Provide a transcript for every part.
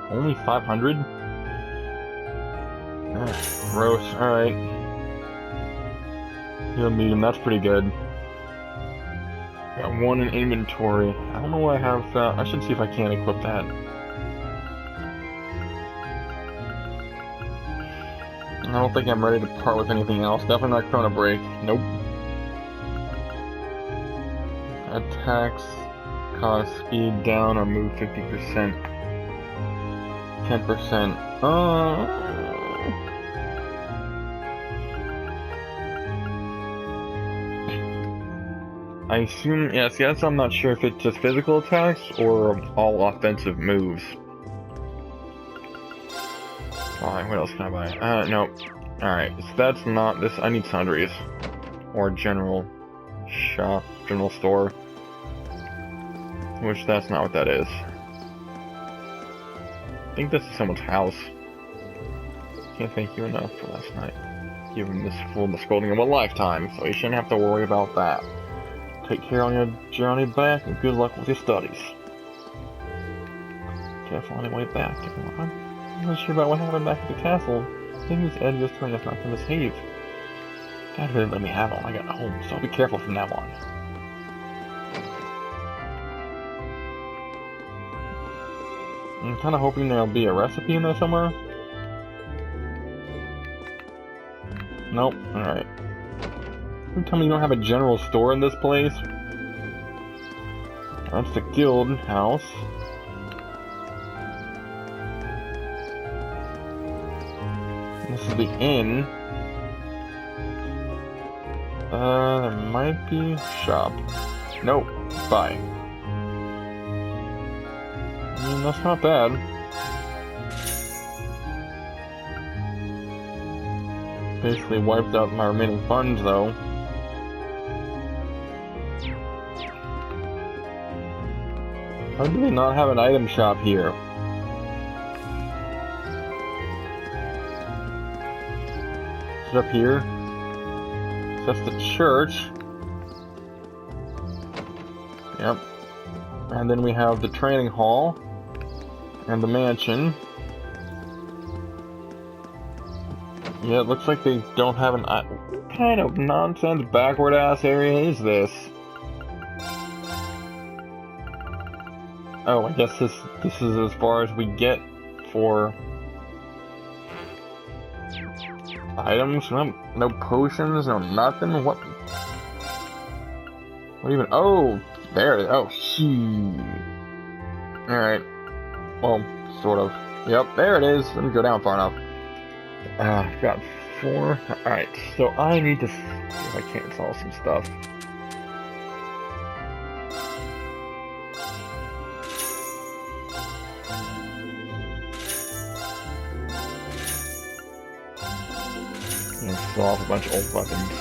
Only 500? Gross. Alright. Heal medium, that's pretty good. Got one in inventory. I don't know why I have that. I should see if I can equip that. I don't think I'm ready to part with anything else. Definitely not Chrono Break. Nope. Attacks cause speed down or move 50%. 10%. I assume, yes, I'm not sure if it's just physical attacks or all offensive moves. Alright, what else can I buy? No. Alright, so that's not this. I need sundries. Or general shop, general store. Which, that's not what that is. I think this is someone's house. Can't thank you enough for last night. Giving this fool the scolding of a lifetime, so you shouldn't have to worry about that. Take care on your journey back, and good luck with your studies. Careful on your way back, everyone. I'm not sure about what happened back at the castle. Maybe Miss Eddie was telling us not to misbehave. Dad didn't let me have it when I got home, so I'll be careful from now on. I'm kind of hoping there'll be a recipe in there somewhere. Nope. Alright. You tell me you don't have a general store in this place? That's the guild house. This is the inn. There might be shop. Nope. Bye. I mean, that's not bad. Basically wiped out my remaining funds, though. How do they not have an item shop here? Is it up here? That's the church. Yep. And then we have the training hall. And the mansion. Yeah, it looks like they don't have an... What kind of nonsense backward ass area is this? Oh, I guess this is as far as we get for items. No potions, no nothing. What even? Oh, there it is. Oh, shoot. All right. Well, sort of. Yep, there it is. Let me go down far enough. I've got 4. All right, so I need to see if I can't solve some stuff. And solve a bunch of old weapons.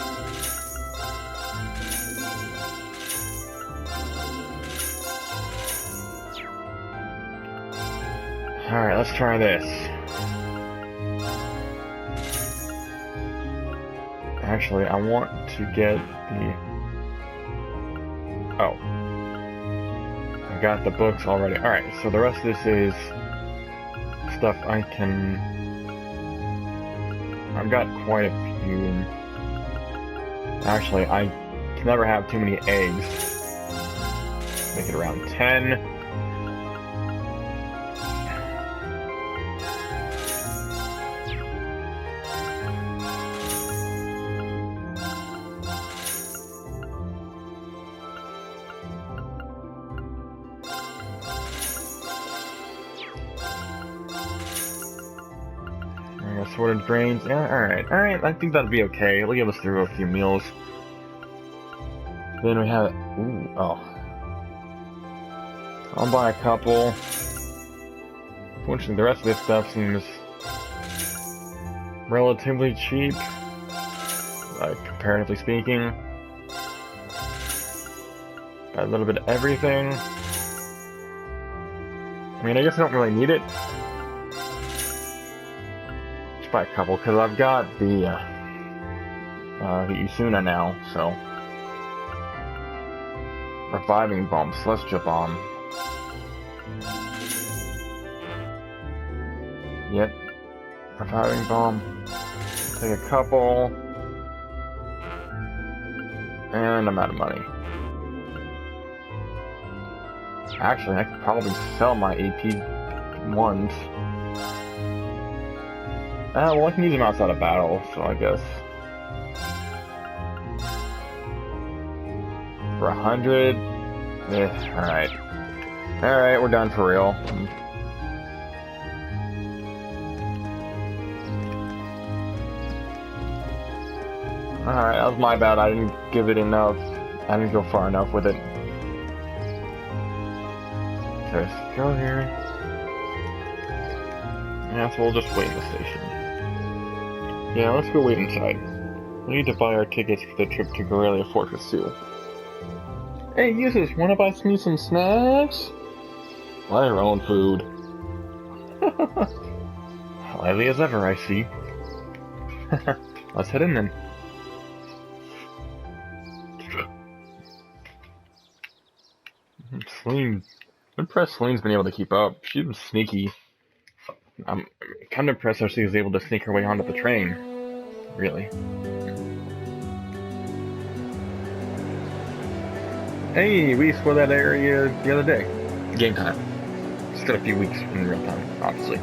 Alright, let's try this. Actually, I want to get the... Oh. I got the books already. Alright, so the rest of this is stuff I can... I've got quite a few. Actually, I can never have too many eggs. Make it around 10. Sorted grains. Yeah, alright. I think that'd be okay. It'll get us through a few meals. Then we have... Ooh, oh. I'll buy a couple. Fortunately, the rest of this stuff seems relatively cheap. Comparatively speaking. Got a little bit of everything. I mean, I guess I don't really need it. By a couple, because I've got the Isuna now, so reviving bumps. Let's jump on. Yep. Reviving bomb. Take a couple. And I'm out of money. Actually, I could probably sell my AP-1s. Well, I can use them outside of battle, so I guess. For 100? Alright. Alright, we're done for real. Alright, that was my bad. I didn't give it enough. I didn't go far enough with it. Let's go here. Yeah, so we'll just wait in the station. Yeah, let's go wait inside. We need to buy our tickets for the trip to Garrelia Fortress too. Hey, users, wanna buy me some snacks? Buy your own food. Lively as ever, I see. Let's head in then. Celine. I'm impressed Celine's been able to keep up. She's been sneaky. I'm kind of impressed how she was able to sneak her way onto the train. Really. Hey, we explored that area the other day. Game time. It's got a few weeks in real time, obviously.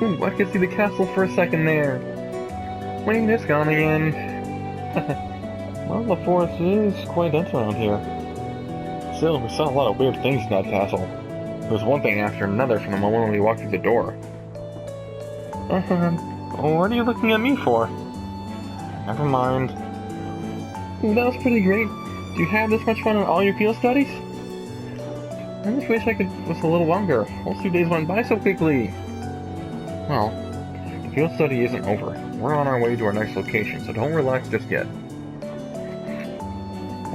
Ooh, I can see the castle for a second there. Wait, it's gone again. Well, the forest is quite dense around here. Still, we saw a lot of weird things in that castle. There was one thing after another from the moment we walked through the door. What are you looking at me for? Never mind. Ooh, that was pretty great. Do you have this much fun on all your field studies? I just wish I could was a little longer. Those 2 days went by so quickly. Well, the field study isn't over. We're on our way to our next location, so don't relax just yet.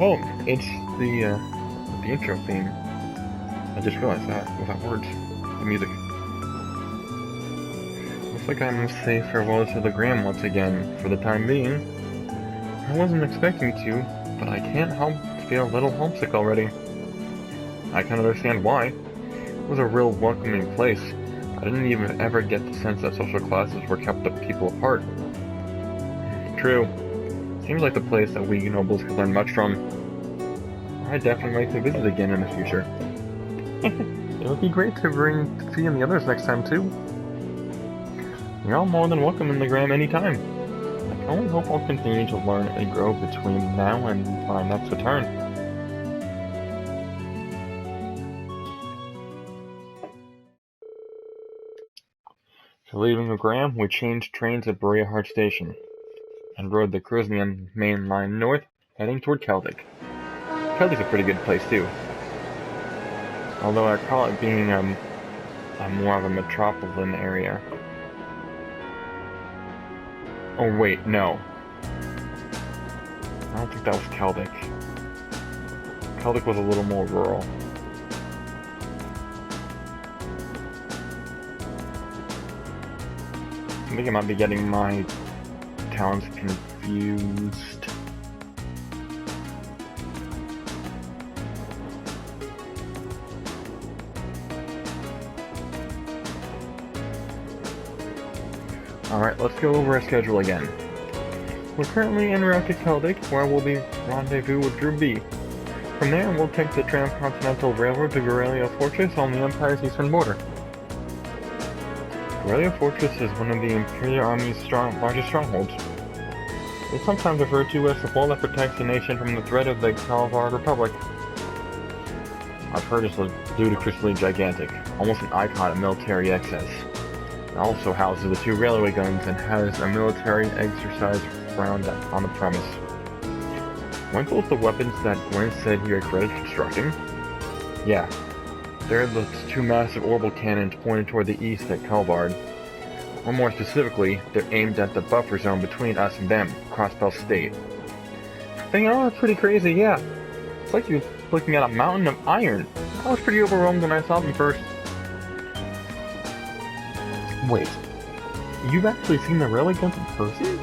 Oh, it's the intro theme. I just realized that, without words. The music. Looks like I must say farewell to Logrim once again, for the time being. I wasn't expecting to, but I can't help to feel a little homesick already. I can understand why. It was a real welcoming place. I didn't even ever get the sense that social classes were kept the people apart. True. Seems like the place that we nobles could learn much from. I'd definitely like to visit again in the future. It would be great to bring Fee and the others next time too. You're all more than welcome in the Gram anytime. I can only hope I'll continue to learn and grow between now and my next return. So leaving the Gram, we changed trains at Berea Station, and rode the Krusnian main line north, heading toward Celtic. Celtic's a pretty good place too. Although I call it being a more of a metropolitan area. Oh wait, no. I don't think that was Celtic. Celtic was a little more rural. I think I might be getting my towns confused. Alright, let's go over our schedule again. We're currently en route to Celtic, where we'll be rendezvous with Group B. From there, we'll take the Transcontinental Railroad to Garrelia Fortress on the Empire's eastern border. Garrelia Fortress is one of the Imperial Army's largest strongholds. It's sometimes referred to as the wall that protects the nation from the threat of the Calvard Republic. I've heard it's ludicrously gigantic, almost an icon of military excess. It also houses the 2 railway guns and has a military exercise ground on the premise. Weren't those the weapons that Gwen said he regretted constructing? Yeah. They're the 2 massive orbital cannons pointed toward the east at Calvard. Or more specifically, they're aimed at the buffer zone between us and them, Crossbell State. They are pretty crazy, yeah. It's like you're looking at a mountain of iron. I was pretty overwhelmed when I saw them first. Wait, you've actually seen the railway guns in person?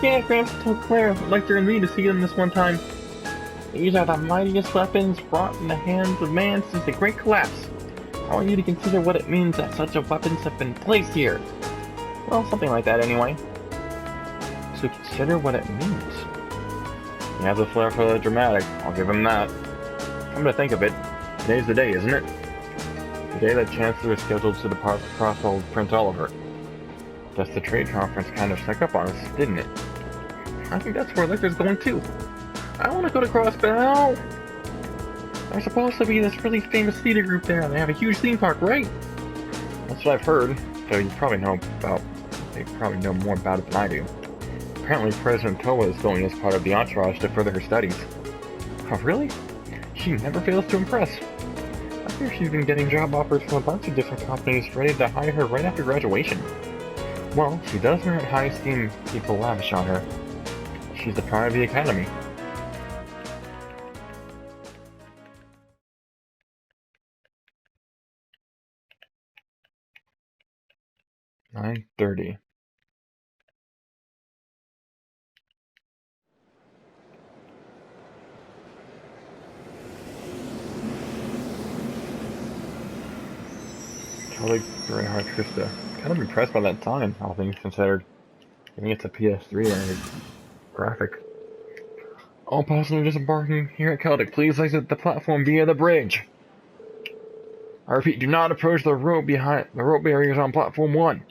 Yeah, Gramps told Claire, Lecter and me to see them this one time. These are the mightiest weapons brought in the hands of man since the Great Collapse. I want you to consider what it means that such a weapons have been placed here. Well, something like that anyway. So consider what it means. He has a flair for the dramatic, I'll give him that. Come to think of it, today's the day, isn't it? The day that Chancellor is scheduled to depart for Crosswell with Prince Oliver. Thus the trade conference kind of snuck up on us, didn't it? I think that's where Lecter's going too. I want to go to Crossbell! There's supposed to be this really famous theater group there, and they have a huge theme park, right? That's what I've heard, so they probably know more about it than I do. Apparently President Towa is going as part of the entourage to further her studies. Oh, really? She never fails to impress. I hear she's been getting job offers from a bunch of different companies ready to hire her right after graduation. Well, she does merit high esteem people lavish on her. She's the pride of the academy. $9:30. Kelly Reinhardt Krista. Kind of impressed by that time, all things considered. I think it's a PS3 and a graphic. All passengers disembarking here at Celtic, please exit the platform via the bridge. I repeat, do not approach the rope barriers on platform 1.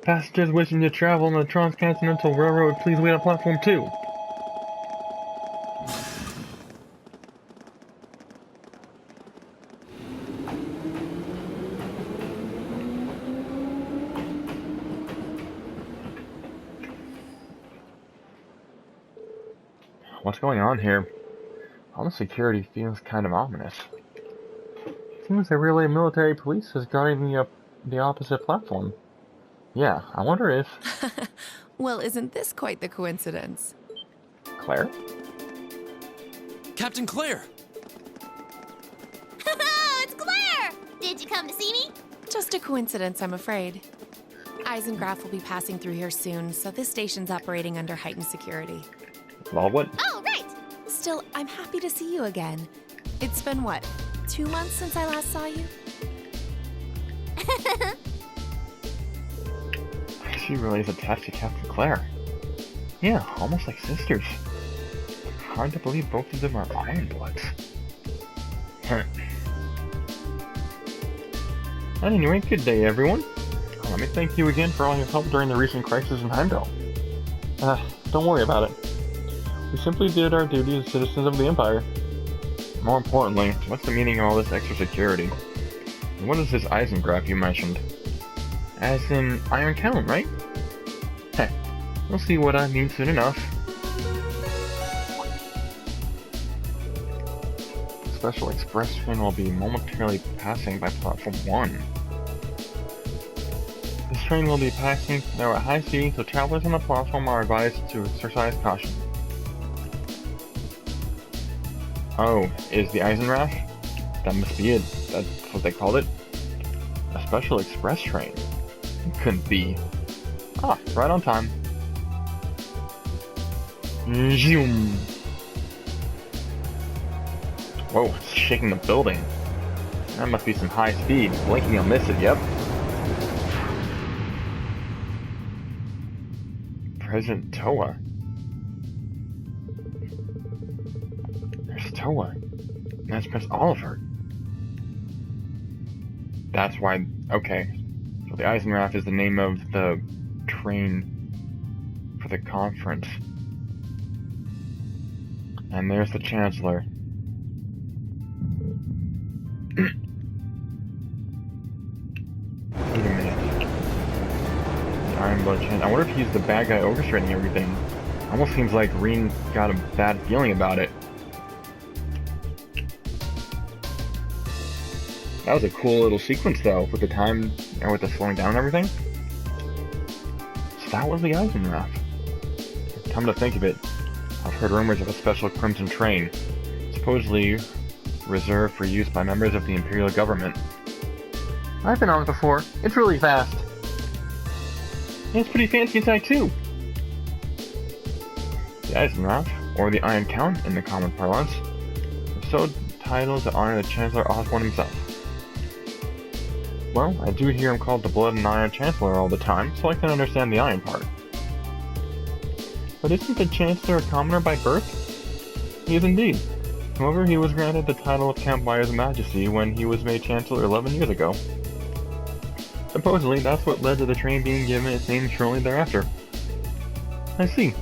Passengers wishing to travel on the Transcontinental Railroad, please wait on platform 2. What's going on here? All the security feels kind of ominous. Seems the relay military police is guarding the opposite platform. Yeah, I wonder if... Well, isn't this quite the coincidence? Claire? Captain Claire! It's Claire! Did you come to see me? Just a coincidence, I'm afraid. Eisengraf will be passing through here soon, so this station's operating under heightened security. Well, what? Oh, right! Still, I'm happy to see you again. It's been, what, 2 months since I last saw you? She really is attached to Captain Claire. Yeah, almost like sisters. Hard to believe both of them are Ironbloods. Anyway, good day everyone. Let me thank you again for all your help during the recent crisis in Heimdall. Don't worry about it. We simply did our duty as citizens of the Empire. More importantly, what's the meaning of all this extra security? And what is this Eisengraf you mentioned? As in Iron Town, right? Heh, we'll see what I mean soon enough. The special express train will be momentarily passing by platform 1. This train will be passing now at high speed, so travelers on the platform are advised to exercise caution. Oh, is the Eisengraf? That must be it. That's what they called it. A special express train. It couldn't be. Ah, right on time. Zoom. Whoa, it's shaking the building. That must be some high speed. Blinking, you'll miss it, yep. President Towa. There's Towa. And that's Prince Oliver. That's why... Okay. So the Eisengraf is the name of the train for the conference. And there's the Chancellor. Wait a minute. The Ironblood Chancellor. I wonder if he's the bad guy orchestrating everything. Almost seems like Reen got a bad feeling about it. That was a cool little sequence though, with the time, and with the slowing down and everything. So that was the Eisengraf. Come to think of it, I've heard rumors of a special Crimson train. It's supposedly reserved for use by members of the Imperial government. I've been on it before. It's really fast. And it's pretty fancy inside too. The Eisengraf, or the Iron Count in the common parlance, is so titled to honor the Chancellor Osborne himself. Well, I do hear him called the Blood and Iron Chancellor all the time, so I can understand the iron part. But isn't the Chancellor a commoner by birth? He is indeed. However, he was granted the title of Count by His Majesty when he was made Chancellor 11 years ago. Supposedly, that's what led to the train being given its name shortly thereafter. I see.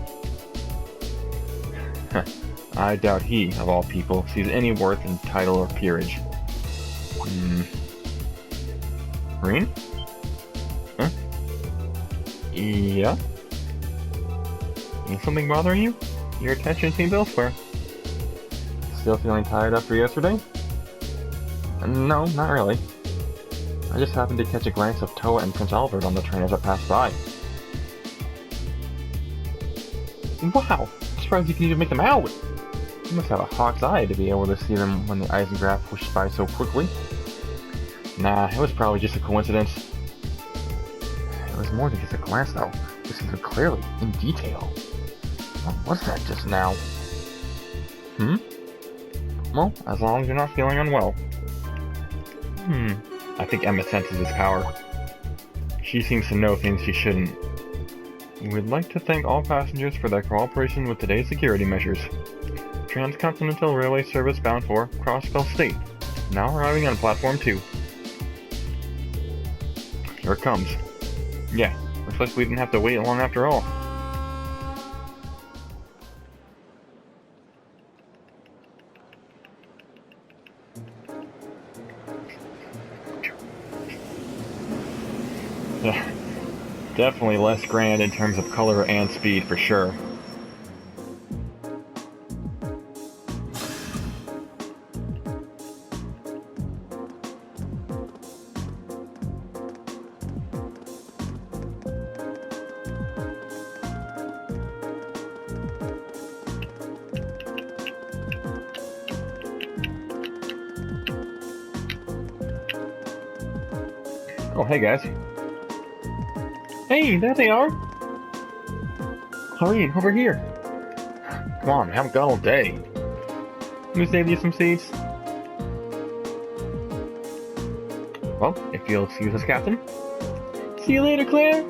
I doubt he, of all people, sees any worth in title or peerage. Green? Huh? Yeah? Is something bothering you? Your attention seems elsewhere. Still feeling tired after yesterday? No, not really. I just happened to catch a glance of Toa and Prince Albert on the train as I passed by. Wow! I'm surprised you can even make them out! You must have a hawk's eye to be able to see them when the Eisengraf pushed by so quickly. Nah, it was probably just a coincidence. It was more than just a glance though. This is clearly, in detail. What was that just now? Well, as long as you're not feeling unwell. I think Emma senses his power. She seems to know things she shouldn't. We'd like to thank all passengers for their cooperation with today's security measures. Transcontinental Railway Service bound for Crossbell State. Now arriving on Platform 2. Here it comes. Yeah, looks like we didn't have to wait long after all. Yeah, definitely less grand in terms of color and speed for sure. Oh, hey guys. Hey, there they are! Hurry, over here! Come on, we haven't got all day. Let me save you some seats. Well, if you'll excuse us, Captain. See you later, Claire!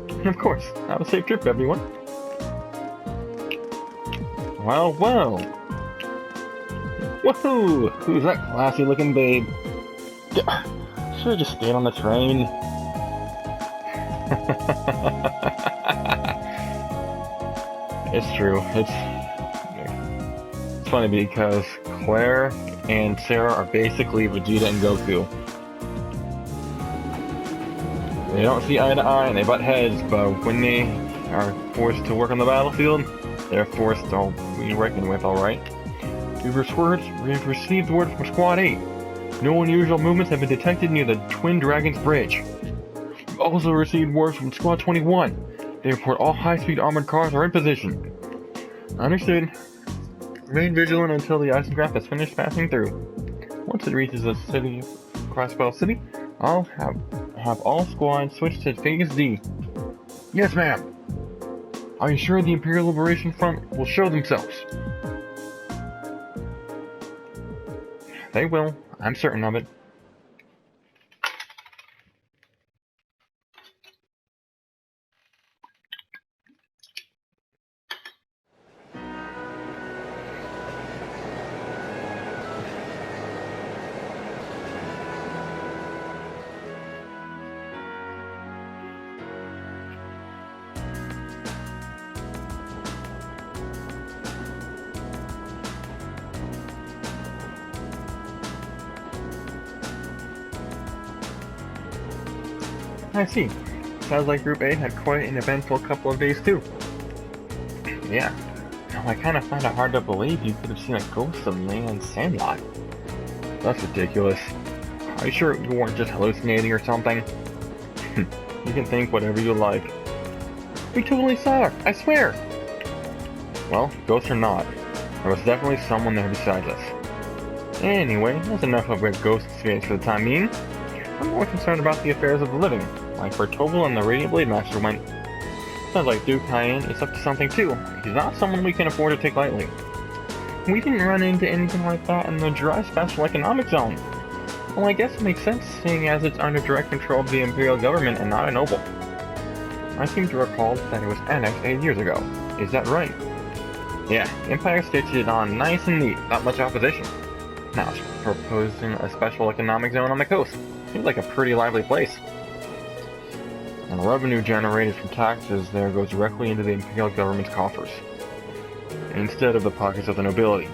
And of course, have a safe trip, everyone. Well, well! Woohoo! Who's that classy-looking babe? Should've just stayed on the train. It's true. It's funny because Claire and Sarah are basically Vegeta and Goku. They don't see eye to eye and they butt heads, but when they are forced to work on the battlefield, they're forced to be reckoned with, alright? We've received word from Squad 8. No unusual movements have been detected near the Twin Dragons Bridge. We've also received word from Squad 21. They report all high-speed armored cars are in position. Understood. Remain vigilant until the Eisengraf has finished passing through. Once it reaches the city, Crossbell City, I'll have all squads switch to Phase D. Yes, ma'am. I ensure the Imperial Liberation Front will show themselves. They will. I'm certain of it. I see. Sounds like Group A had quite an eventful couple of days too. Yeah. Now I kinda find it hard to believe you could have seen a ghost of me in Sandlot. That's ridiculous. Are you sure you weren't just hallucinating or something? You can think whatever you like. We totally saw her, I swear! Well, ghosts or not, There was definitely someone there besides us. Anyway, that's enough of a ghost experience for the time being. I'm more concerned about the affairs of the living, like where Tobel and the Radiant Blade Master went. Sounds like Duke Hyen is up to something too. He's not someone we can afford to take lightly. We didn't run into anything like that in the dry special economic zone. Well, I guess it makes sense, seeing as it's under direct control of the Imperial government and not a noble. I seem to recall that it was annexed 8 years ago. Is that right? Yeah, Empire stitched it on nice and neat, not much opposition. Now it's proposing a special economic zone on the coast. Seems like a pretty lively place. And the revenue generated from taxes there goes directly into the Imperial government's coffers, instead of the pockets of the nobility.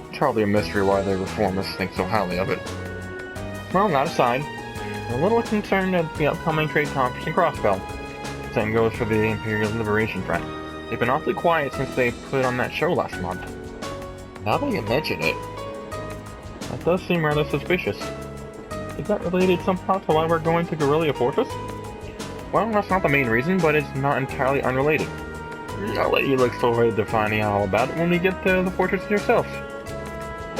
It's hardly a mystery why the reformists think so highly of it. Well, that aside, I'm a little concerned at the upcoming trade conference in Crossbell. Same goes for the Imperial Liberation Front. They've been awfully quiet since they put on that show last month. Now that you mention it, that does seem rather suspicious. Is that related somehow to why we're going to Garrelia Fortress? Well, that's not the main reason, but it's not entirely unrelated. I'll let you look forward to finding out all about it when we get to the fortress yourself.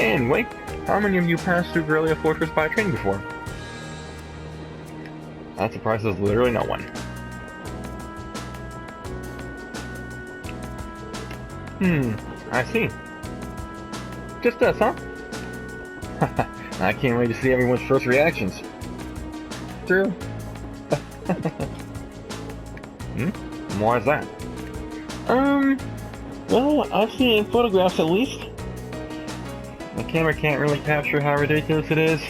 Anyway, how many of you passed through Garrelia Fortress by train before? That surprises literally no one. I see. Just us, huh? I can't wait to see everyone's first reactions. True. Why is that? Well, I've seen it in photographs at least. The camera can't really capture how ridiculous it is.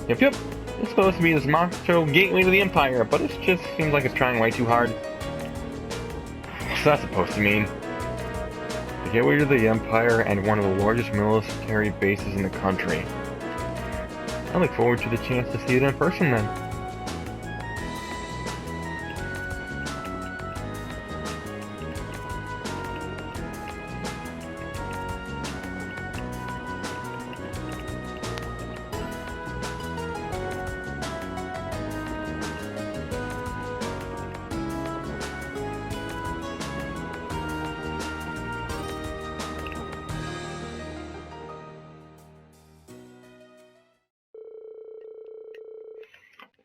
Yep, it's supposed to be this macho gateway to the Empire, but it just seems like it's trying way too hard. What's that supposed to mean? The gateway to the Empire and one of the largest military bases in the country. I look forward to the chance to see it in person then.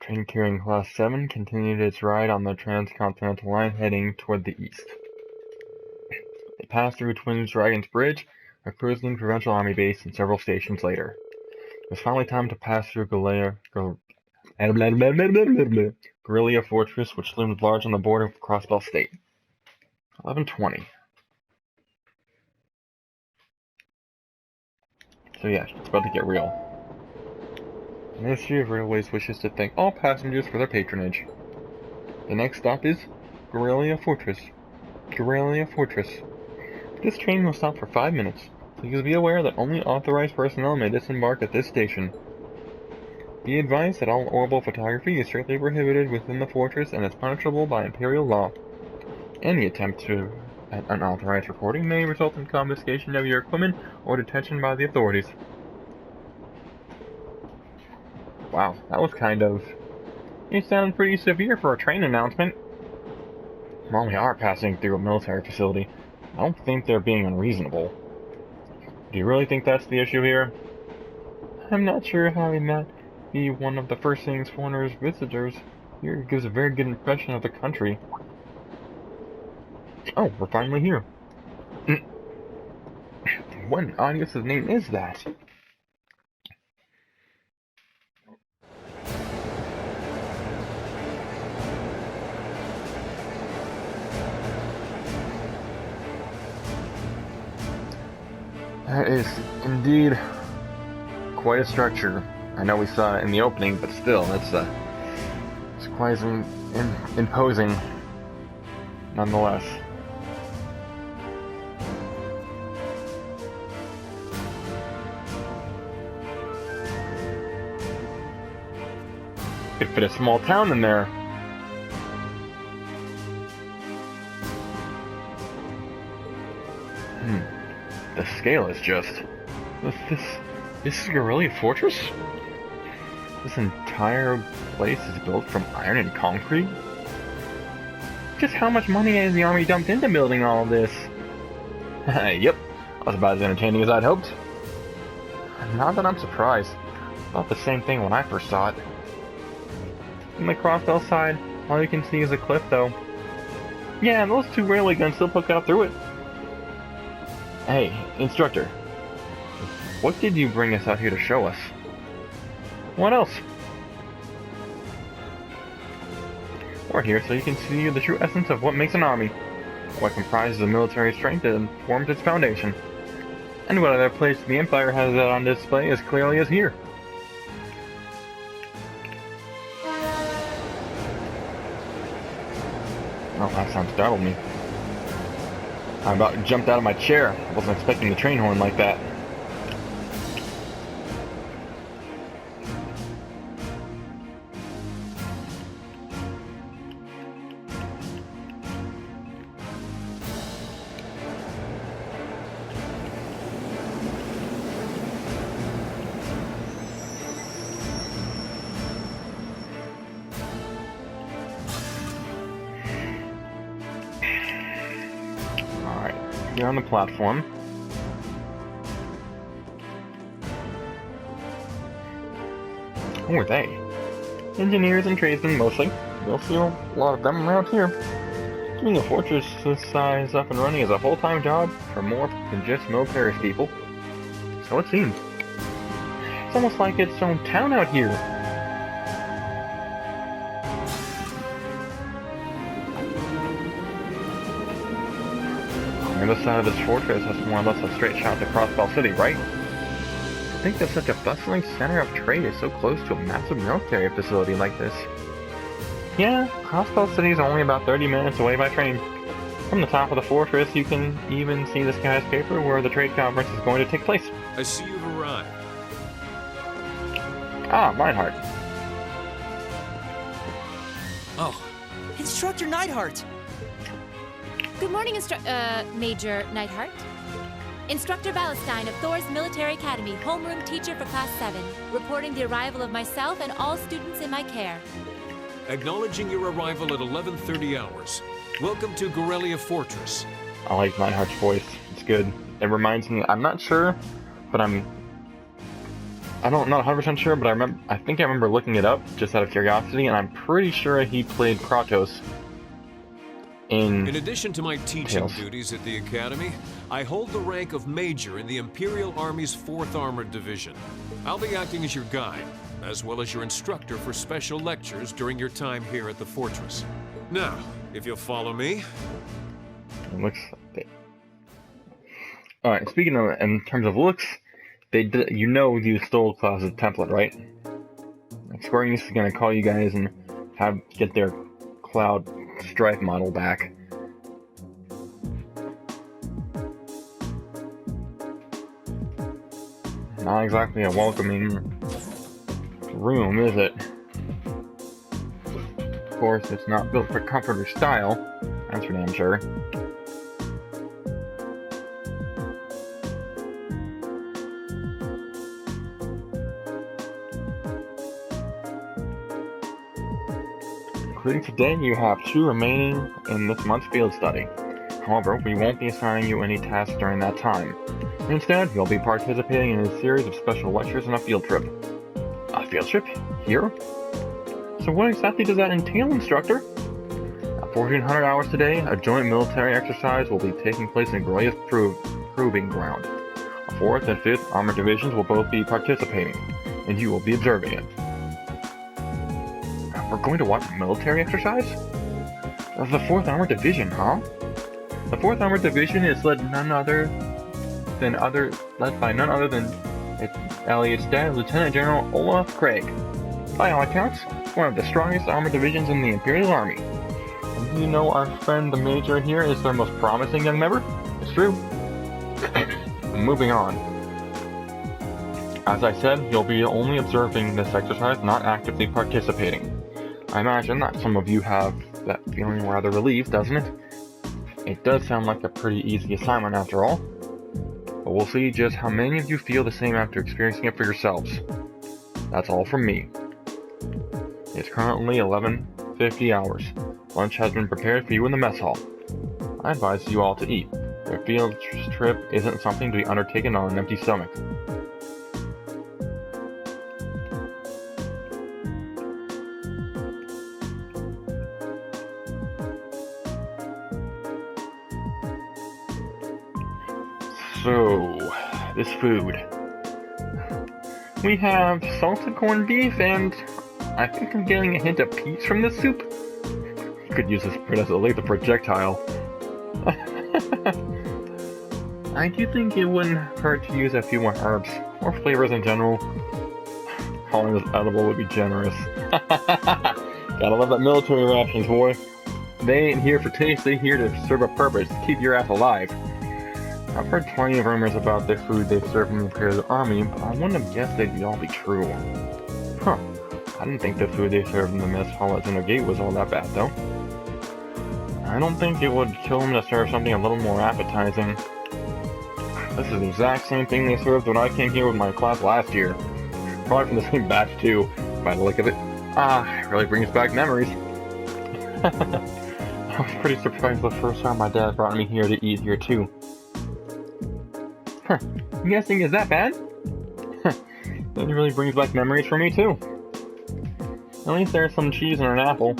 Train carrying Class 7 continued its ride on the transcontinental line heading toward the east. It passed through Twin Dragons Bridge, a cruising provincial army base, and several stations later. It was finally time to pass through Garrelia Fortress, which loomed large on the border of Crossbell State. 11:20. So yeah, it's about to get real. The Ministry of Railways wishes to thank all passengers for their patronage. The next stop is Garrelia Fortress. Garrelia Fortress. This train will stop for 5 minutes. Please be aware that only authorized personnel may disembark at this station. Be advised that all orbital photography is strictly prohibited within the fortress and is punishable by Imperial law. Any attempt to unauthorized recording may result in confiscation of your equipment or detention by the authorities. Wow, that was it sounded pretty severe for a train announcement. Well, we are passing through a military facility. I don't think they're being unreasonable. Do you really think that's the issue here? I'm not sure having that be one of the first things foreigners visitors here gives a very good impression of the country. Oh, we're finally here. What in Audius's name is that? That is indeed quite a structure. I know we saw it in the opening, but still, it's quite imposing, nonetheless. Could fit a small town in there. The scale is just... This is Garrelia Fortress? This entire place is built from iron and concrete? Just how much money has the army dumped into building all of this? Yep, Not about as entertaining as I'd hoped. Not that I'm surprised. I thought the same thing when I first saw it. From the crossbell side, all you can see is a cliff, though. Yeah, those two railway guns still poke out through it. Hey, instructor. What did you bring us out here to show us? What else? We're here so you can see the true essence of what makes an army, what comprises a military strength and forms its foundation, and what other place the Empire has that on display as clearly as here. Oh, that sound startled me. I about jumped out of my chair. I wasn't expecting the train horn like that. Here on the platform. Who are they? Engineers and tradesmen mostly. You'll see a lot of them around here. Keeping a fortress this size up and running is a full-time job for more than just military people. So it seems. It's almost like its own town out here. The other side of this fortress has more or less a straight shot to Crossbell City, right? I think that such a bustling center of trade is so close to a massive military facility like this. Yeah, Crossbell City is only about 30 minutes away by train. From the top of the fortress, you can even see the skyscraper where the trade conference is going to take place. I see you've arrived. Ah, Neidhart. Oh, Instructor Neidhart! Good morning, Major Neidhart. Instructor Valestein of Thor's Military Academy, homeroom teacher for Class 7, reporting the arrival of myself and all students in my care. Acknowledging your arrival at 11:30 hours. Welcome to Garrelia Fortress. I like Neidhart's voice. It's good. It reminds me, I'm not sure, but not 100% sure, but I think I remember looking it up just out of curiosity, and I'm pretty sure he played Kratos in addition to my teaching Tales. duties at the Academy, I hold the rank of Major in the Imperial Army's 4th Armored Division. I'll be acting as your guide, as well as your instructor for special lectures during your time here at the fortress. Now, if you'll follow me. It looks like Alright, speaking of, in terms of looks, you stole Klaus's template, right? Like Square Enix is gonna call you guys and get their Cloud Strife model back. Not exactly a welcoming room, is it? Of course, it's not built for comfort or style, that's for damn sure. Including today, you have 2 remaining in this month's field study. However, we won't be assigning you any tasks during that time. Instead, you'll be participating in a series of special lectures and a field trip. A field trip? Here? So what exactly does that entail, instructor? At 1400 hours today, a joint military exercise will be taking place in Garrelia's Proving Ground. The 4th and 5th Armored Divisions will both be participating, and you will be observing it. We're going to watch a military exercise? Of the 4th Armored Division, huh? The 4th Armored Division is led by none other than Elliot's dad, Lieutenant General Olaf Craig. By all accounts, one of the strongest armored divisions in the Imperial Army. And do you know our friend the Major here is their most promising young member? It's true. Moving on. As I said, you'll be only observing this exercise, not actively participating. I imagine that some of you have that feeling rather relieved, doesn't it? It does sound like a pretty easy assignment after all. But we'll see just how many of you feel the same after experiencing it for yourselves. That's all from me. It's currently 11:50 hours. Lunch has been prepared for you in the mess hall. I advise you all to eat. Your field trip isn't something to be undertaken on an empty stomach. So, this food. We have salted corned beef, and I think I'm getting a hint of peas from this soup. Could use this bread as a laser projectile. I do think it wouldn't hurt to use a few more herbs, or flavors in general. Calling this edible would be generous. Gotta love that military rations, boy. They ain't here for taste, they're here to serve a purpose, to keep your ass alive. I've heard plenty of rumors about the food they serve in the Imperial Army, but I wouldn't have guessed they'd all be true. Huh. I didn't think the food they served in the mess hall at Center Gate was all that bad, though. I don't think it would kill them to serve something a little more appetizing. This is the exact same thing they served when I came here with my class last year. Probably from the same batch, too, by the look of it. It really brings back memories. I was pretty surprised the first time my dad brought me here to eat here, too. Huh, you guys think it's that bad? That really brings back memories for me too. At least there's some cheese and an apple.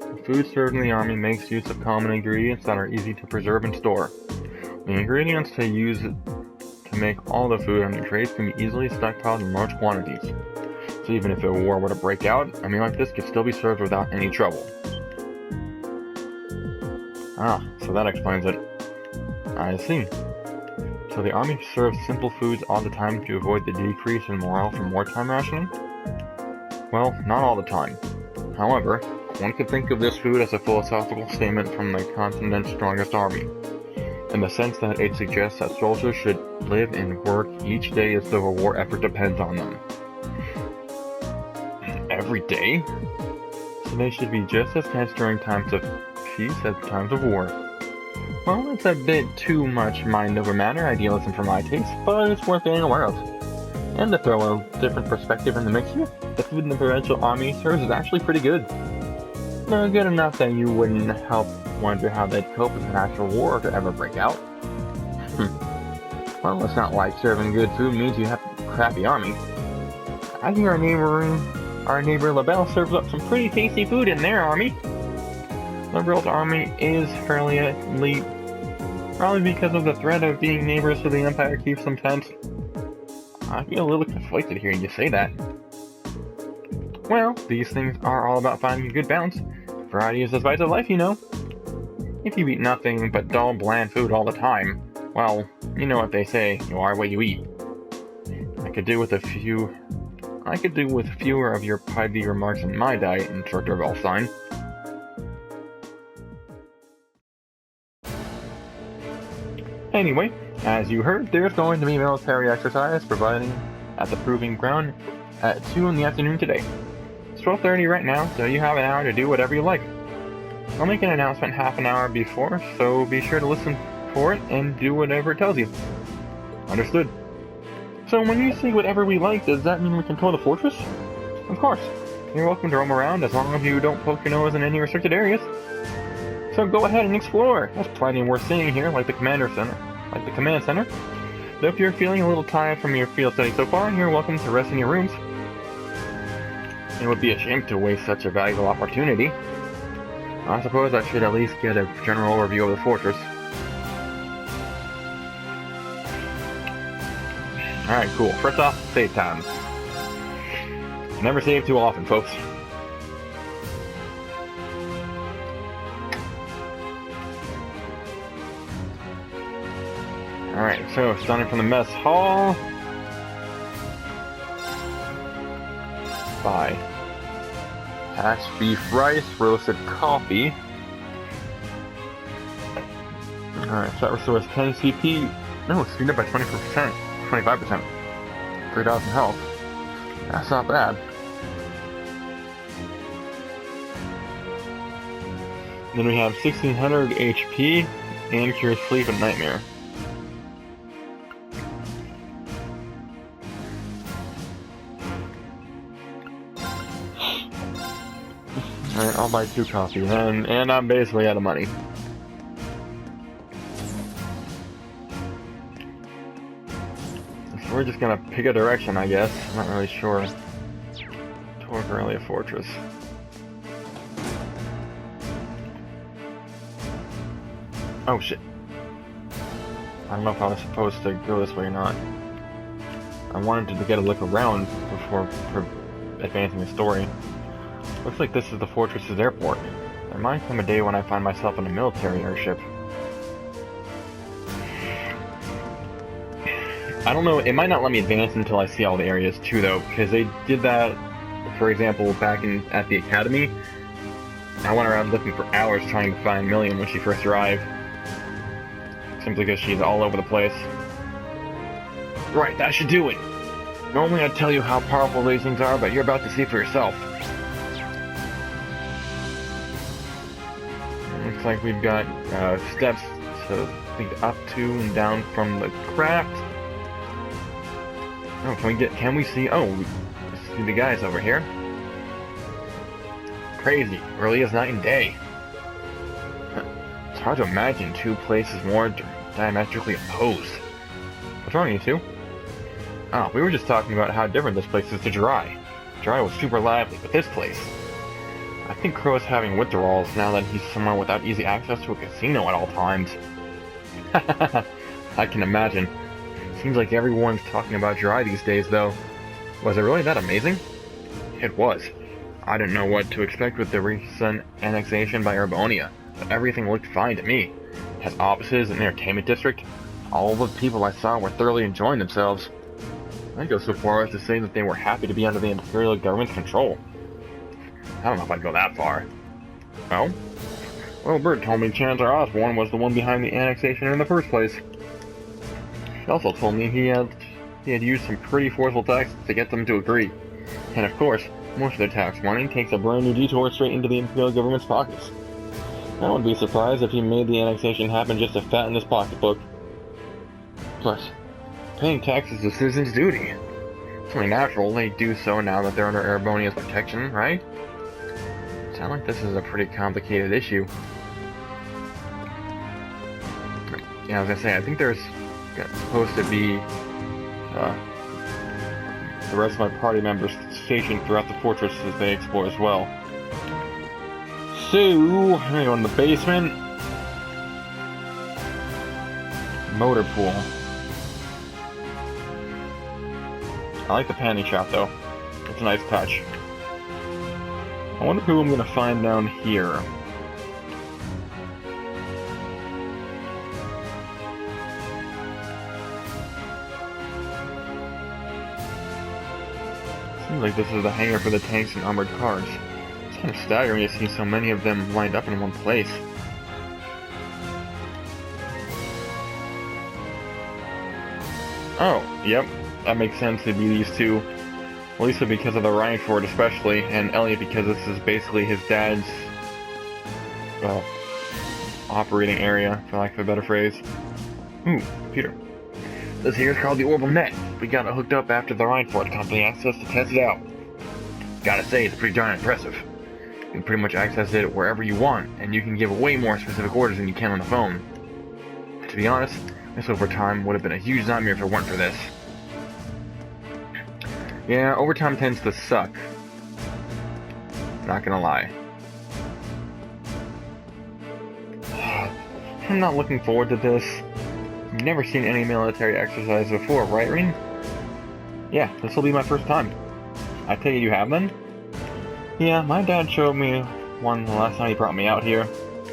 The food served in the army makes use of common ingredients that are easy to preserve and store. The ingredients they use to make all the food on your trays can be easily stockpiled in large quantities. So even if a war were to break out, a meal like this could still be served without any trouble. So that explains it. I see. So the army serves simple foods all the time to avoid the decrease in morale from wartime rationing? Well, not all the time. However, one could think of this food as a philosophical statement from the continent's strongest army, in the sense that it suggests that soldiers should live and work each day as though a war effort depends on them. Every day? So they should be just as tense during times of peace as times of war. Well, it's a bit too much mind over matter idealism for my taste, but it's worth being aware of. And to throw a different perspective in the mix here, the food in the Provincial Army serves is actually pretty good. They're good enough that you wouldn't help wonder how they'd cope if an actual war to ever break out. Well, it's not like serving good food means you have a crappy army. I hear our neighbor LaBelle serves up some pretty tasty food in their army. Liberal's army is fairly elite, probably because of the threat of being neighbors to the Empire keeps them tense. I feel a little conflicted hearing you say that. Well, these things are all about finding a good balance. Variety is the spice of life, you know. If you eat nothing but dull, bland food all the time, well, you know what they say, you are what you eat. I could do with fewer of your piety remarks in my diet, Instructor Valstein. Anyway, as you heard, there's going to be military exercise providing at the Proving Ground at 2 in the afternoon today. It's 12:30 right now, so you have an hour to do whatever you like. I'll make an announcement half an hour before, so be sure to listen for it and do whatever it tells you. Understood. So when you say whatever we like, does that mean we control the fortress? Of course. You're welcome to roam around as long as you don't poke your nose in any restricted areas. So go ahead and explore. There's plenty worth seeing here, like the command center. Though if you're feeling a little tired from your field study so far, you're welcome to rest in your rooms. It would be a shame to waste such a valuable opportunity. I suppose I should at least get a general overview of the fortress. Alright, cool. First off, save time. Never save too often, folks. Alright, so starting from the mess hall. Buy hatch beef rice, roasted coffee. Alright, so that restores 10 CP. No, it's speed up by 20%, 25%. 3,000 health. That's not bad. Then we have 1600 HP and cures sleep and nightmare. Alright, I'll buy 2 coffee, and I'm basically out of money. we're just gonna pick a direction, I guess. I'm not really sure. Toward Garrelia Fortress. Oh shit. I don't know if I was supposed to go this way or not. I wanted to get a look around before advancing the story. Looks like this is the fortress's airport. There might come a day when I find myself in a military airship. I don't know, it might not let me advance until I see all the areas too though, because they did that, for example, back at the academy. I went around looking for hours trying to find Million when she first arrived. Simply because she's all over the place. Right, that should do it! Normally I'd tell you how powerful these things are, but you're about to see for yourself. Looks like we've got steps to lead up to and down from the craft. Oh, can we see? Oh, we see the guys over here. Crazy, really is night and day. It's hard to imagine two places more diametrically opposed. What's wrong, you two? Oh, we were just talking about how different this place is to Dry. Dry was super lively, but this place... I think Crow's having withdrawals now that he's somewhere without easy access to a casino at all times. I can imagine. Seems like everyone's talking about Dry these days, though. Was it really that amazing? It was. I didn't know what to expect with the recent annexation by Urbonia, but everything looked fine to me. It has offices, an entertainment district. All the people I saw were thoroughly enjoying themselves. I'd go so far as to say that they were happy to be under the Imperial government's control. I don't know if I'd go that far. Oh? Well, Bird told me Chancellor Osborne was the one behind the annexation in the first place. He also told me he had used some pretty forceful tactics to get them to agree. And of course, most of their tax money takes a brand new detour straight into the Imperial government's pockets. I wouldn't be surprised if he made the annexation happen just to fatten his pocketbook. Plus, paying taxes is a citizen's duty. It's only natural they do so now that they're under Erebonia's protection, right? Sounds like this is a pretty complicated issue. Yeah, I was gonna say, I think there's supposed to be the rest of my party members stationed throughout the fortress as they explore as well. So, I'm gonna go in the basement. Motor pool. I like the panty shop though. It's a nice touch. I wonder who I'm gonna find down here. Seems like this is the hangar for the tanks and armored cars. It's kind of staggering to see so many of them lined up in one place. Oh, yep. That makes sense to be these two. Lisa because of the Rhineford especially, and Elliot because this is basically his dad's operating area, for lack of a better phrase. Ooh, computer. This here is called the Orbital Net. We got it hooked up after the Rhineford company asked us to test it out. Gotta say, it's pretty darn impressive. You can pretty much access it wherever you want, and you can give way more specific orders than you can on the phone. To be honest, this overtime would have been a huge nightmare if it weren't for this. Yeah, overtime tends to suck. Not gonna lie. I'm not looking forward to this. You've never seen any military exercise before, right, Rin? Yeah, this will be my first time. I tell you have then? Yeah, my dad showed me one the last time he brought me out here.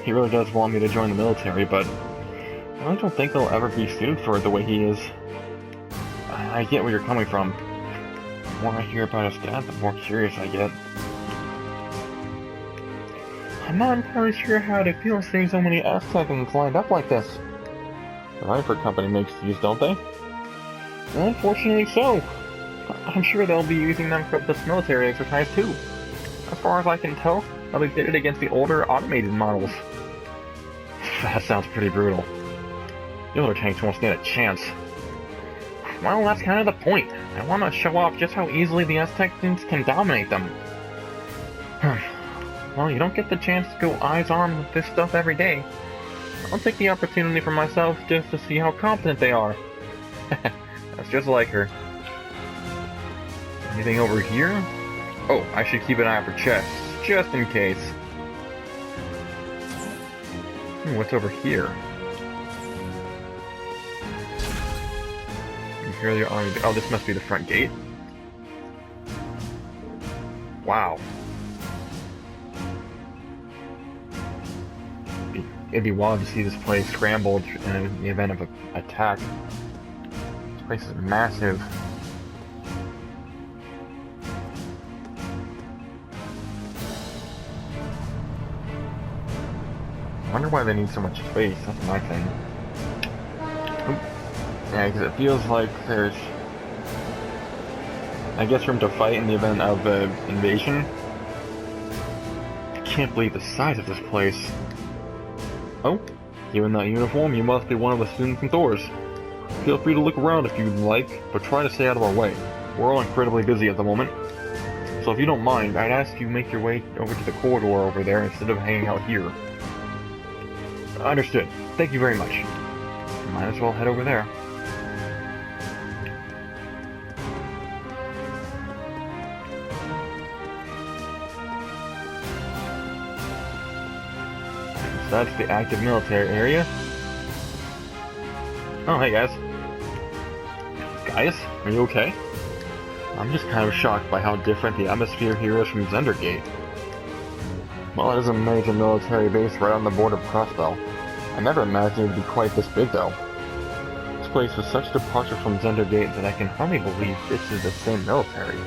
He really does want me to join the military, but I really don't think I'll ever be suited for it the way he is. I get where you're coming from. The more I hear about his dad, the more curious I get. I'm not entirely sure how to feel seeing so many Aztecans lined up like this. The Rhineford company makes these, don't they? Well, unfortunately so. I'm sure they'll be using them for this military exercise too. As far as I can tell, they'll be pitted against the older automated models. That sounds pretty brutal. The older tanks won't stand a chance. Well, that's kind of the point. I want to show off just how easily the Aztecans can dominate them. Well, you don't get the chance to go eyes on with this stuff every day. I'll take the opportunity for myself just to see how competent they are. That's just like her. Anything over here? Oh, I should keep an eye out for chests, just in case. What's over here? Imperial Army. Oh, this must be the front gate. Wow. It'd be wild to see this place scrambled in the event of an attack. This place is massive. I wonder why they need so much space. That's my thing. Oop. Yeah, because it feels like there's, I guess, room to fight in the event of invasion. I can't believe the size of this place. Oh, you in that uniform, you must be one of the students from Thor's. Feel free to look around if you'd like, but try to stay out of our way. We're all incredibly busy at the moment. So if you don't mind, I'd ask you make your way over to the corridor over there instead of hanging out here. Understood. Thank you very much. Might as well head over there. So that's the active military area. Oh, hey guys. Guys, are you okay? I'm just kind of shocked by how different the atmosphere here is from Zendergate. Well, it is a major military base right on the border of Crossbell. I never imagined it would be quite this big, though. This place is such a departure from Zendergate that I can hardly believe this is the same military.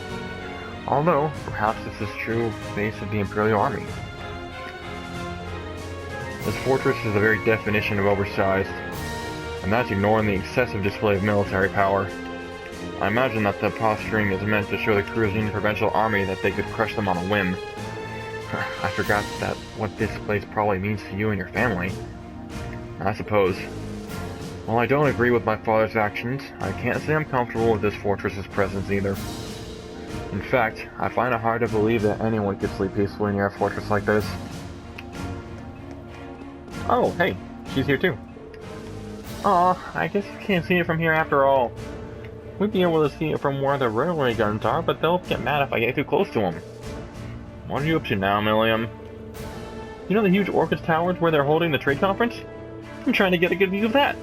Although, perhaps this is true base of the Imperial Army. This fortress is the very definition of oversized, and that's ignoring the excessive display of military power. I imagine that the posturing is meant to show the cruising provincial army that they could crush them on a whim. I forgot that what this place probably means to you and your family. I suppose. While I don't agree with my father's actions, I can't say I'm comfortable with this fortress's presence either. In fact, I find it hard to believe that anyone could sleep peacefully near a fortress like this. Oh, hey, she's here too. Aw, I guess you can't see it from here after all. We'd be able to see it from where the railway guns are, but they'll get mad if I get too close to them. What are you up to now, Milliam? You know the huge Orchid Towers where they're holding the trade conference? I'm trying to get a good view of that.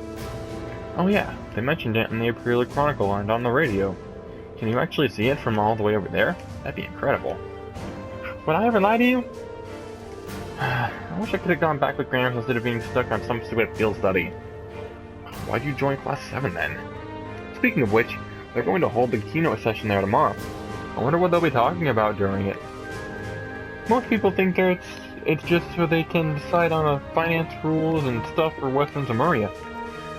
Oh yeah, they mentioned it in the Imperial Chronicle and on the radio. Can you actually see it from all the way over there? That'd be incredible. Would I ever lie to you? I wish I could have gone back with Grams instead of being stuck on some stupid field study. Why'd you join Class 7 then? Speaking of which, they're going to hold the keynote session there tomorrow. I wonder what they'll be talking about during it. Most people think it's just so they can decide on finance rules and stuff for Western Zamuria.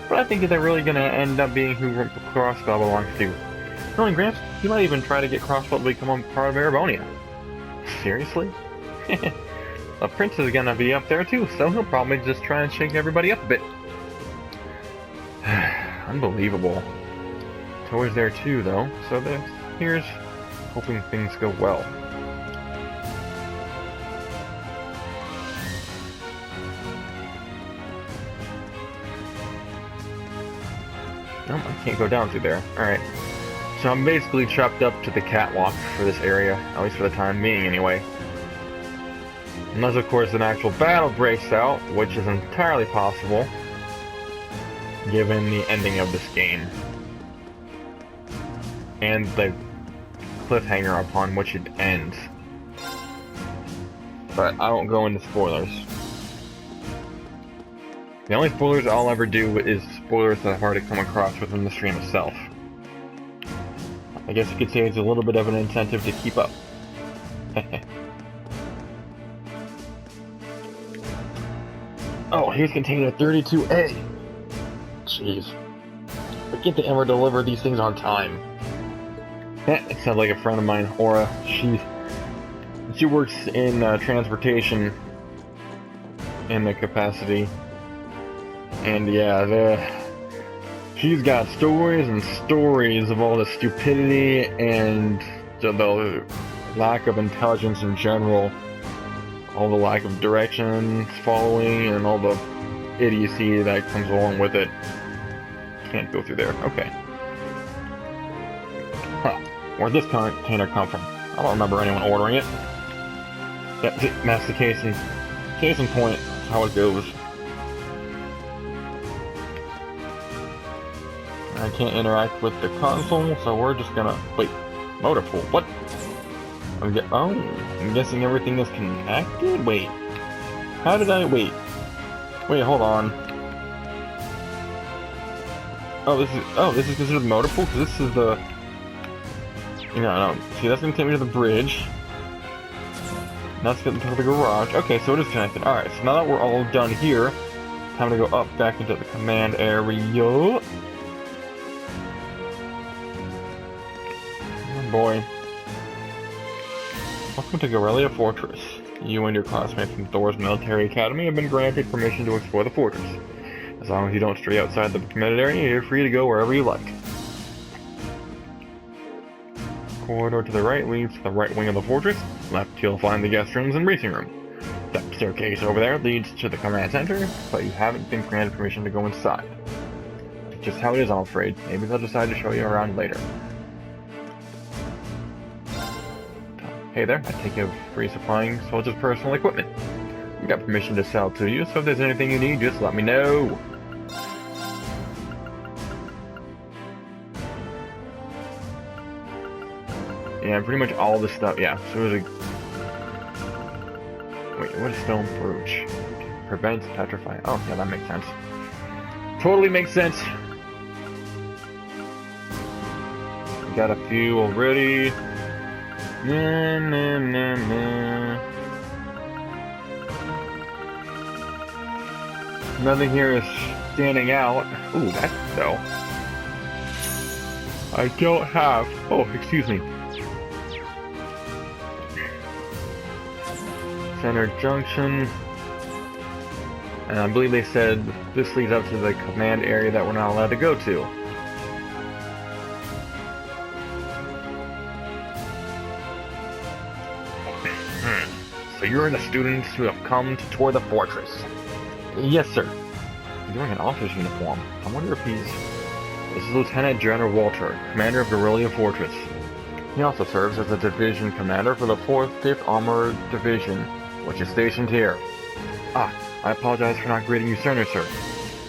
But I think they're really going to end up being who Crossbell belongs to. Knowing Gramps, he might even try to get Crossbell to become a part of Erebonia. Seriously? The Prince is going to be up there too, so he'll probably just try and shake everybody up a bit. Unbelievable. Toy's there too, though, so here's hoping things go well. Nope, I can't go down through there. Alright. So I'm basically chopped up to the catwalk for this area, at least for the time being anyway. Unless of course an actual battle breaks out, which is entirely possible, given the ending of this game. And the cliffhanger upon which it ends. But I won't go into spoilers. The only spoilers I'll ever do is spoilers that I've already come across within the stream itself. I guess you could say it's a little bit of an incentive to keep up. Oh, here's container 32A! Jeez. Forget to ever deliver these things on time. It sounds like a friend of mine, Aura. She works in transportation in the capacity. And yeah, she's got stories and stories of all the stupidity and the lack of intelligence in general, all the lack of direction following, and all the idiocy that comes along with it. Can't go through there. Okay. Where'd this container come from? I don't remember anyone ordering it. That's the case in point. That's how it goes. I can't interact with the console, so we're just gonna wait. Motor pool. What? I'm guessing everything is connected. Wait. How did I wait? Wait, hold on. This is considered the motor pool because this is the. No. See, that's gonna take me to the bridge. That's getting to the garage. Okay, so it is connected. All right. So now that we're all done here, time to go up back into the command area. Oh boy. Welcome to Garrelia Fortress. You and your classmates from Thor's Military Academy have been granted permission to explore the fortress. As long as you don't stray outside the permitted area, you're free to go wherever you like. Corridor to the right leads to the right wing of the fortress. Left, you'll find the guest rooms and briefing room. That staircase over there leads to the command center, but you haven't been granted permission to go inside. It's just how it is, I'm afraid. Maybe they'll decide to show you around later. Hey there, I take you free supplying soldiers' personal equipment. We got permission to sell to you, so if there's anything you need, just let me know. Yeah, pretty much all this stuff, yeah. So there's a... Wait, what is stone brooch? Prevents petrifying. Oh, yeah, that makes sense. Totally makes sense. We got a few already. Nothing here is standing out. Ooh, that's so. I don't have. Oh, excuse me. Center Junction. And I believe they said this leads up to the command area that we're not allowed to go to. So you're the students who have come to tour the fortress? Yes, sir. He's wearing an officer's uniform. I wonder if he's... This is Lieutenant General Walter, commander of Garrelia Fortress. He also serves as the division commander for the 5th Armored Division, which is stationed here. I apologize for not greeting you sooner, sir.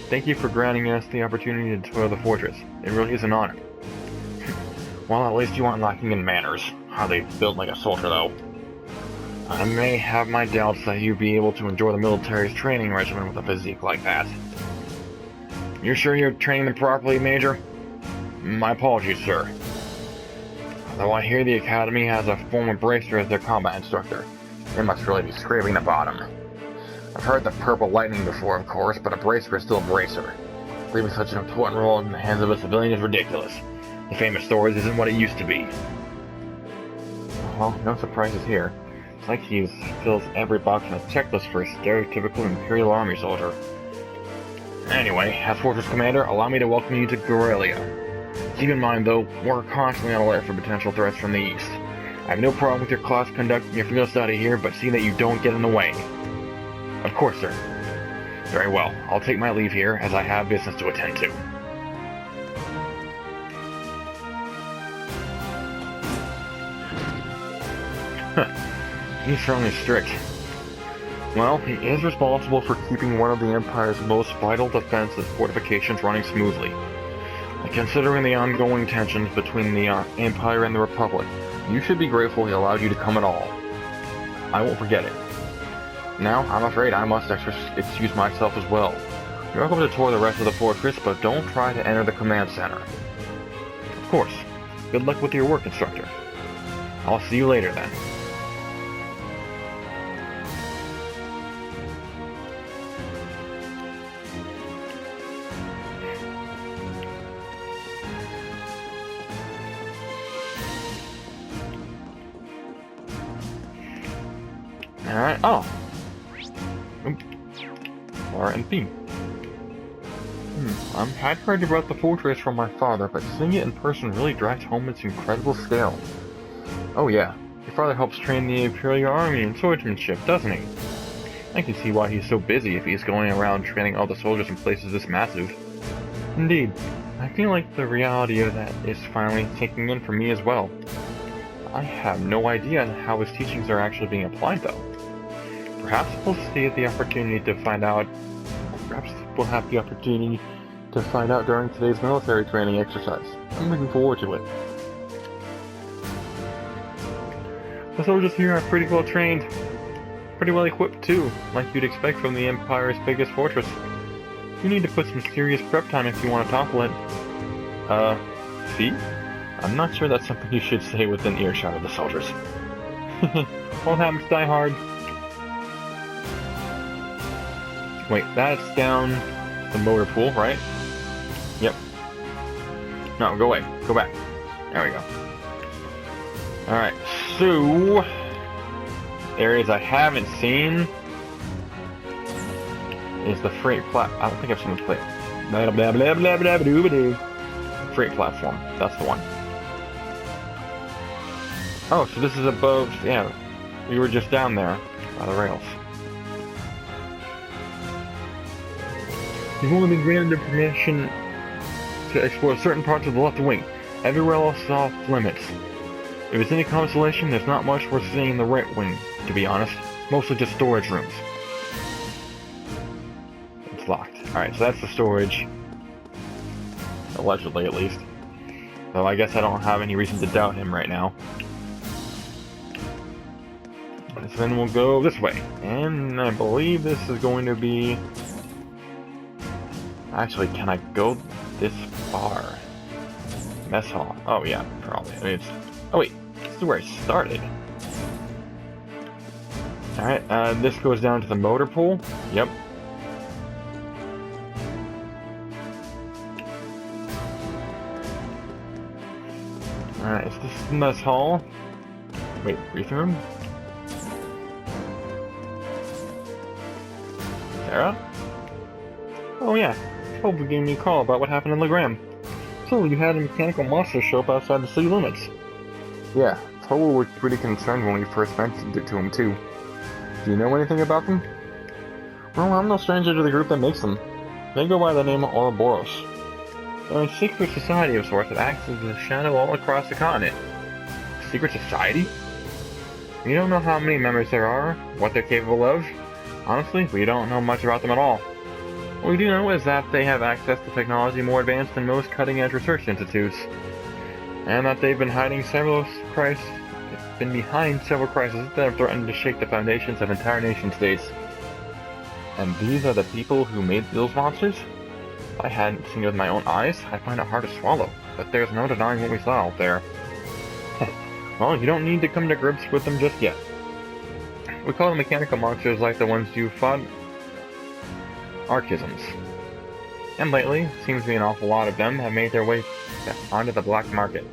Thank you for granting us the opportunity to tour the fortress. It really is an honor. Well, at least you aren't lacking in manners. Hardly built like a soldier, though. I may have my doubts that you'd be able to enjoy the military's training regimen with a physique like that. You're sure you're training them properly, Major? My apologies, sir. Though I hear the Academy has a former bracer as their combat instructor. They must really be scraping the bottom. I've heard the Purple Lightning before, of course, but a bracer is still a bracer. Leaving such an important role in the hands of a civilian is ridiculous. The famous stories isn't what it used to be. Well, no surprises here. It's like he fills every box on a checklist for a stereotypical Imperial Army soldier. Anyway, as Fortress Commander, allow me to welcome you to Garrelia. Keep in mind, though, we're constantly on alert for potential threats from the east. I have no problem with your class conducting your field study here, but see that you don't get in the way. Of course, sir. Very well. I'll take my leave here, as I have business to attend to. He's certainly strict. Well, he is responsible for keeping one of the Empire's most vital defenses fortifications running smoothly. And considering the ongoing tensions between the Empire and the Republic, you should be grateful he allowed you to come at all. I won't forget it. Now, I'm afraid I must excuse myself as well. You're welcome to tour the rest of the fortress, but don't try to enter the command center. Of course. Good luck with your work, instructor. I'll see you later, then. Alright, oh. R and B. I'd heard about the fortress from my father, but seeing it in person really drives home its incredible scale. Oh yeah, your father helps train the Imperial Army in swordsmanship, doesn't he? I can see why he's so busy if he's going around training all the soldiers in places this massive. Indeed. I feel like the reality of that is finally sinking in for me as well. I have no idea how his teachings are actually being applied, though. Perhaps we'll see the opportunity to find out. Perhaps we'll have the opportunity to find out during today's military training exercise. I'm looking forward to it. The soldiers here are pretty well trained, pretty well equipped too, like you'd expect from the Empire's biggest fortress. You need to put some serious prep time if you want to topple it. See? I'm not sure that's something you should say within earshot of the soldiers. Won't happen to die hard. Wait, that's down the motor pool, right? Yep. No, go away. Go back. There we go. Alright, so... areas I haven't seen is the freight I don't think I've seen the freight. Blah, blah, blah, blah, blah, blah, blah. Freight platform. That's the one. Oh, so this is above... yeah, we were just down there by the rails. You've only been granted permission to explore certain parts of the left wing. Everywhere else is off limits. If it's any consolation, there's not much worth seeing in the right wing, to be honest. Mostly just storage rooms. It's locked. Alright, so that's the storage. Allegedly, at least. Though I guess I don't have any reason to doubt him right now. So then we'll go this way. And I believe this is going to be... actually, can I go this far? Mess hall. Oh yeah, probably. I mean, it's... oh wait, this is where I started. Alright, this goes down to the motor pool. Yep. Alright, is this the mess hall? Wait, briefing room? Sarah? Oh yeah, Toby gave me a call about what happened in Logrim. So you had a mechanical monster show up outside the city limits. Yeah, Toby was pretty concerned when we first mentioned it to him too. Do you know anything about them? Well, I'm no stranger to the group that makes them. They go by the name of Ouroboros. They're a secret society of sorts that acts as a shadow all across the continent. Secret society? We don't know how many members there are, what they're capable of. Honestly, we don't know much about them at all. What we do know is that they have access to technology more advanced than most cutting-edge research institutes, and that they've been behind several crises that have threatened to shake the foundations of entire nation-states. And these are the people who made those monsters? If I hadn't seen it with my own eyes, I'd find it hard to swallow, but there's no denying what we saw out there. Well, you don't need to come to grips with them just yet. We call them mechanical monsters like the ones you fought, archisms. And lately, it seems to be an awful lot of them have made their way onto the black market.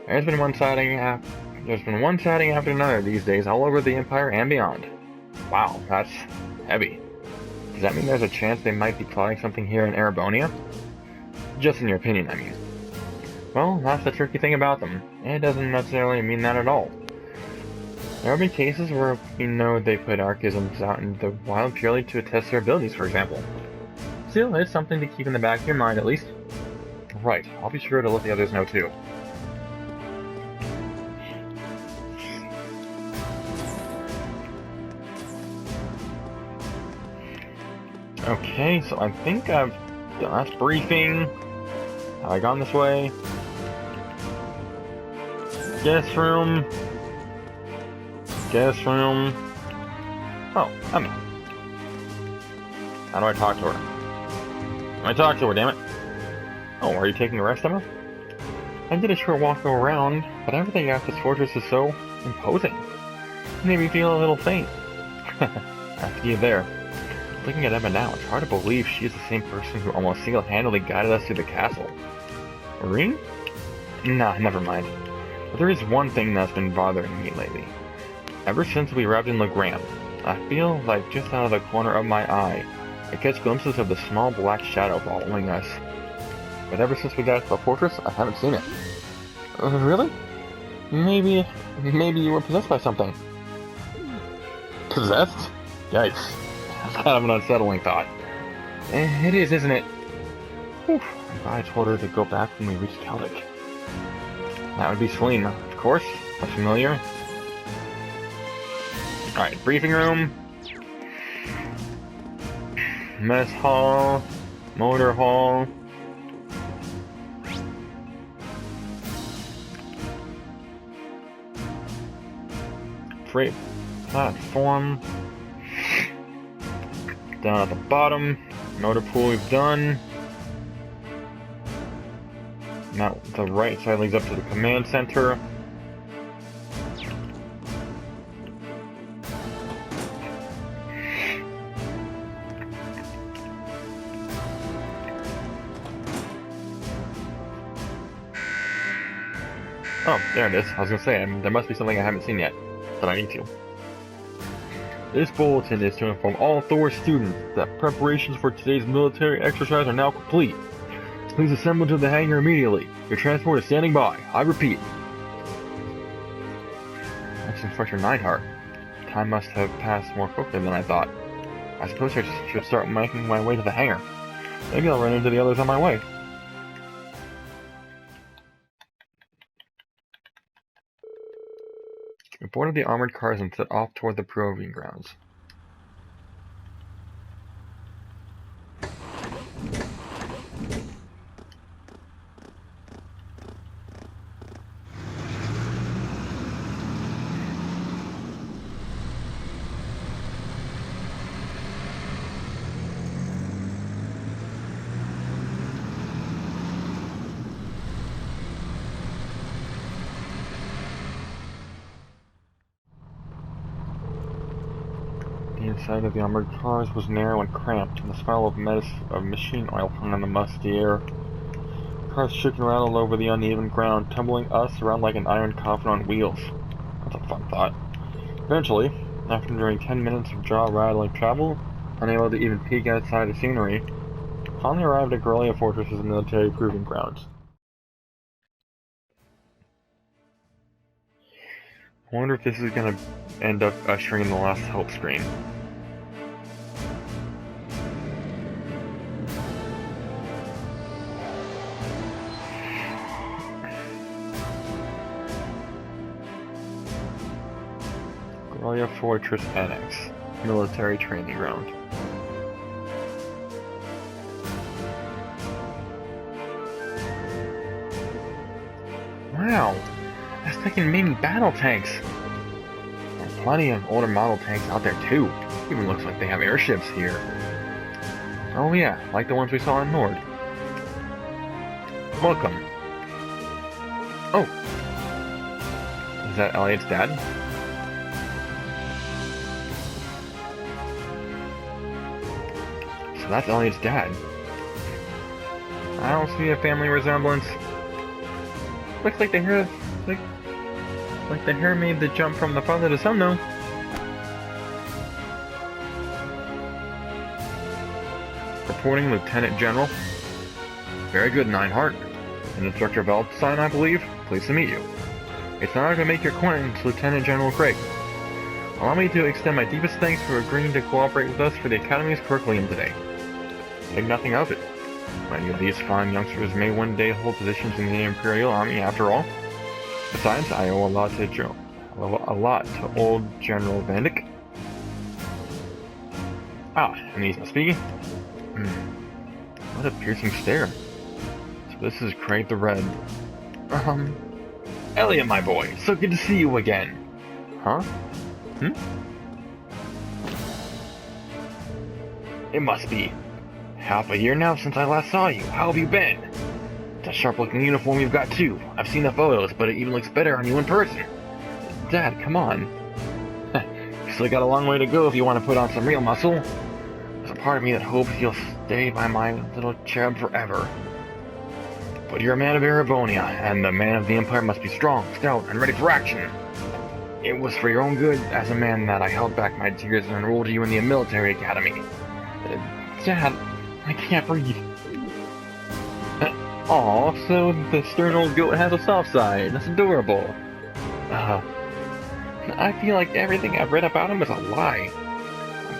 There's been one sighting after another these days all over the Empire and beyond. Wow, that's heavy. Does that mean there's a chance they might be plotting something here in Erebonia? Just in your opinion, I mean. Well, that's the tricky thing about them. It doesn't necessarily mean that at all. There have been cases where we know they put archisms out in the wild purely to test their abilities, for example. Still, it's something to keep in the back of your mind, at least. Right, I'll be sure to let the others know too. Okay, so I think I've done last briefing. Have I gone this way? Guest room. Guest room. Oh, Emma. How do I talk to her? How do I talk to her, damn it? Oh, are you taking a rest, Emma? I did a short walk around, but everything at this fortress is so imposing. It made me feel a little faint. After you there. Looking at Emma now, it's hard to believe she is the same person who almost single-handedly guided us through the castle. Marine? Nah, never mind. But there is one thing that's been bothering me lately. Ever since we arrived in Logrim, I feel like just out of the corner of my eye, I catch glimpses of the small black shadow following us. But ever since we got to the fortress, I haven't seen it. Really? Maybe you were possessed by something. Possessed? Yikes. That's kind of an unsettling thought. It is, isn't it? Whew. I told her to go back when we reached Kellic. That would be Selena, of course. That's familiar. Alright, briefing room. Mess hall. Motor hall. Freight platform. Down at the bottom. Motor pool we've done. Now the right side leads up to the command center. Oh, there it is. I was gonna say, there must be something I haven't seen yet, that I need to. This bulletin is to inform all Thor students that preparations for today's military exercise are now complete. Please assemble to the hangar immediately. Your transport is standing by. I repeat. That's Instructor Neidhart. Time must have passed more quickly than I thought. I suppose I should start making my way to the hangar. Maybe I'll run into the others on my way. We boarded the armored cars and set off toward the proving grounds. The inside of the armored cars was narrow and cramped, and the smell of machine oil hung on the musty air. Cars shook and rattled over the uneven ground, tumbling us around like an iron coffin on wheels. That's a fun thought. Eventually, after nearing 10 minutes of jaw-rattling travel, unable to even peek outside the scenery, finally arrived at Garrelia Fortress' military proving grounds. I wonder if this is going to end up ushering in the last hope screen. Garrelia Fortress Annex, military training ground. Wow, that's taking mini battle tanks. There are plenty of older model tanks out there too. Even looks like they have airships here. Oh yeah, like the ones we saw in Nord. Welcome. Oh, is that Elliot's dad? So that's Elliot's dad. I don't see a family resemblance. Looks like the hair, like the hair made the jump from the father to son, though. Reporting, Lieutenant General. Very good, Neidhart. And Instructor Valstein, I believe. Pleased to meet you. It's an honor to make your acquaintance, Lieutenant General Craig. Allow me to extend my deepest thanks for agreeing to cooperate with us for the Academy's curriculum today. Think nothing of it. Many of these fine youngsters may one day hold positions in the Imperial Army after all. Besides, I owe a lot to old General Vandyck. Ah, and he's not speaking? What a piercing stare. So this is Craig the Red. Elliot, my boy, so good to see you again. Huh? It must be half a year now since I last saw you. How have you been? It's a sharp-looking uniform you've got too. I've seen the photos, but it even looks better on you in person. Dad, come on. You still got a long way to go if you want to put on some real muscle. There's a part of me that hopes you'll stay by my little cherub forever. But you're a man of Erebonia, and the man of the Empire must be strong, stout, and ready for action. It was for your own good as a man that I held back my tears and enrolled you in the military academy. Dad, I can't breathe. Aw, so the stern old goat has a soft side. That's adorable. I feel like everything I've read about him is a lie.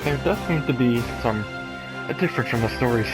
There does seem to be some difference from the stories.